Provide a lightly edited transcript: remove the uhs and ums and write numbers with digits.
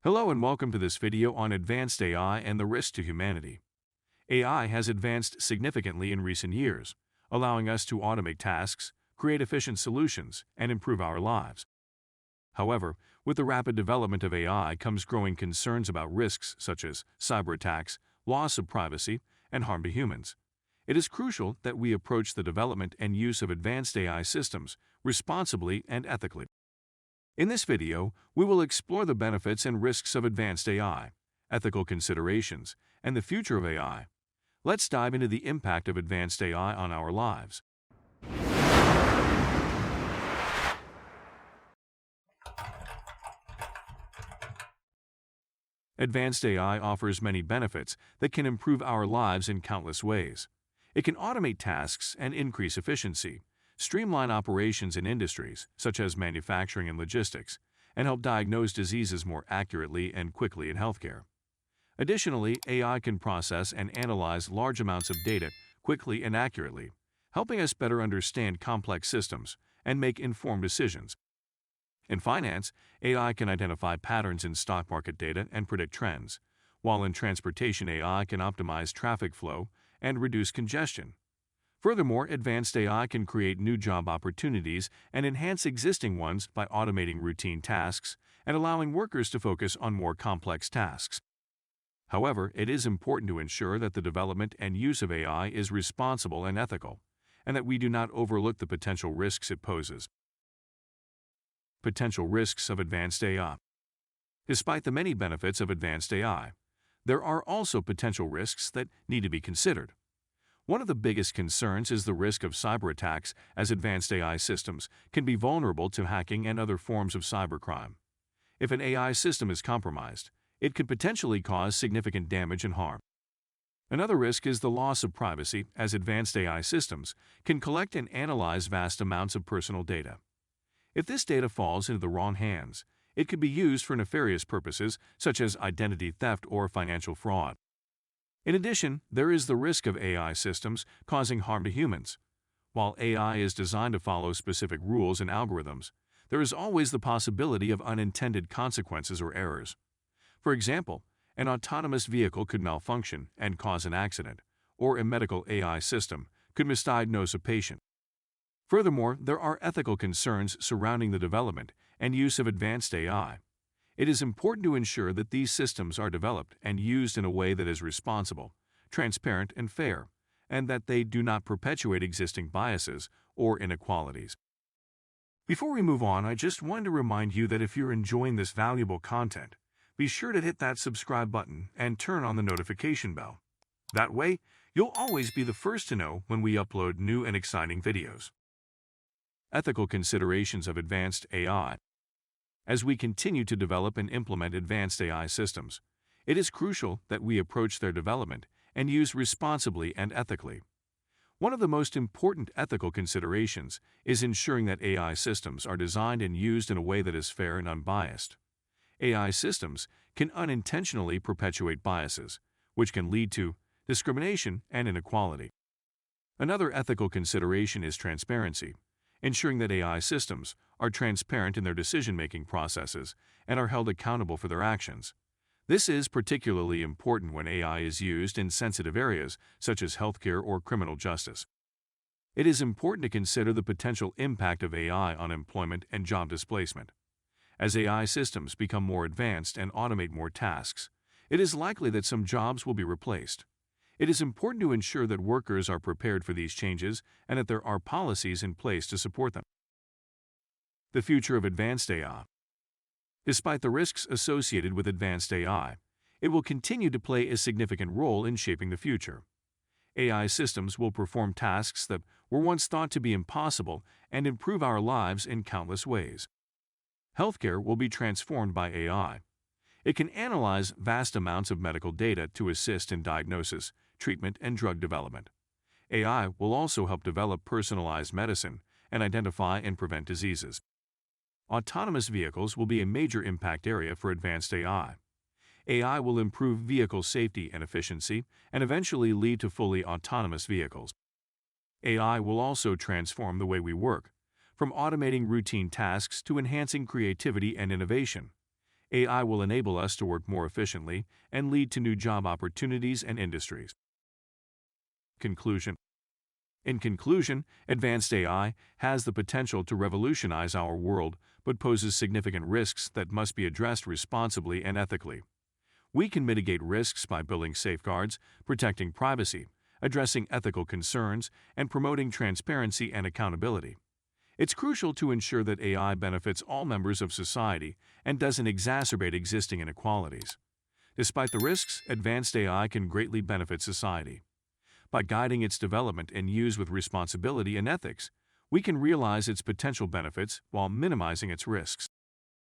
Hello and welcome to this video on advanced AI and the risk to humanity. AI has advanced significantly in recent years, allowing us to automate tasks, create efficient solutions, and improve our lives. However, with the rapid development of AI comes growing concerns about risks such as cyber attacks, loss of privacy, and harm to humans. It is crucial that we approach the development and use of advanced AI systems responsibly and ethically. In this video, we will explore the benefits and risks of advanced AI, ethical considerations, and the future of AI. Let's dive into the impact of advanced AI on our lives. Advanced AI offers many benefits that can improve our lives in countless ways. It can automate tasks and increase efficiency, streamline operations in industries such as manufacturing and logistics, and help diagnose diseases more accurately and quickly in healthcare. Additionally, AI can process and analyze large amounts of data quickly and accurately, helping us better understand complex systems and make informed decisions. In finance, AI can identify patterns in stock market data and predict trends, while in transportation, AI can optimize traffic flow and reduce congestion. Furthermore, advanced AI can create new job opportunities and enhance existing ones by automating routine tasks and allowing workers to focus on more complex tasks. However, it is important to ensure that the development and use of AI is responsible and ethical, and that we do not overlook the potential risks it poses. Potential risks of advanced AI. Despite the many benefits of advanced AI, there are also potential risks that need to be considered. One of the biggest concerns is the risk of cyber attacks, as advanced AI systems can be vulnerable to hacking and other forms of cybercrime. If an AI system is compromised, it could potentially cause significant damage and harm. Another risk is the loss of privacy, as advanced AI systems can collect and analyze vast amounts of personal data. If this data falls into the wrong hands, it could be used for nefarious purposes such as identity theft or financial fraud. In addition, there is the risk of AI systems causing harm to humans. While AI is designed to follow specific rules and algorithms, there is always the possibility of unintended consequences or errors. For example, an autonomous vehicle could malfunction and cause an accident, or a medical AI system could misdiagnose a patient. Furthermore, there are ethical concerns surrounding the development and use of advanced AI. It is important to ensure that these systems are developed and used in a way that is responsible, transparent, and fair, and that they do not perpetuate existing biases or inequalities. Before we move on, I just wanted to remind you that if you're enjoying this valuable content, be sure to hit that subscribe button and turn on the notification bell. That way, you'll always be the first to know when we upload new and exciting videos. Ethical considerations of advanced AI. As we continue to develop and implement advanced AI systems, it is crucial that we approach their development and use responsibly and ethically. One of the most important ethical considerations is ensuring that AI systems are designed and used in a way that is fair and unbiased. AI systems can unintentionally perpetuate biases, which can lead to discrimination and inequality. Another ethical consideration is transparency, ensuring that AI systems are transparent in their decision-making processes and are held accountable for their actions. This is particularly important when AI is used in sensitive areas such as healthcare or criminal justice. It is important to consider the potential impact of AI on employment and job displacement. As AI systems become more advanced and automate more tasks, it is likely that some jobs will be replaced. It is important to ensure that workers are prepared for these changes and that there are policies in place to support them. The future of advanced AI. Despite the risks associated with advanced AI, it will continue to play a significant role in shaping the future. AI systems will perform tasks that were once thought to be impossible and improve our lives in countless ways. Healthcare will be transformed by AI. It can analyze vast amounts of medical data to assist in diagnosis, treatment, and drug development. AI will also help develop personalized medicine and identify and prevent diseases. Autonomous vehicles will be a major impact area for advanced AI. AI will improve vehicle safety and efficiency and eventually lead to fully autonomous vehicles. AI will also transform the way we work, from automating routine tasks to enhancing creativity and innovation. AI will enable us to work more efficiently and lead to new job opportunities and industries. Conclusion. In conclusion, advanced AI has the potential to revolutionize our world but poses significant risks that must be addressed responsibly and ethically. We can mitigate risks by building safeguards, protecting privacy, addressing ethical concerns, and promoting transparency and accountability. It's crucial to ensure that AI benefits all members of society and doesn't exacerbate existing inequalities. Despite the risks, advanced AI can greatly benefit society. By guiding its development and use with responsibility and ethics, we can realize its potential benefits while minimizing its risks.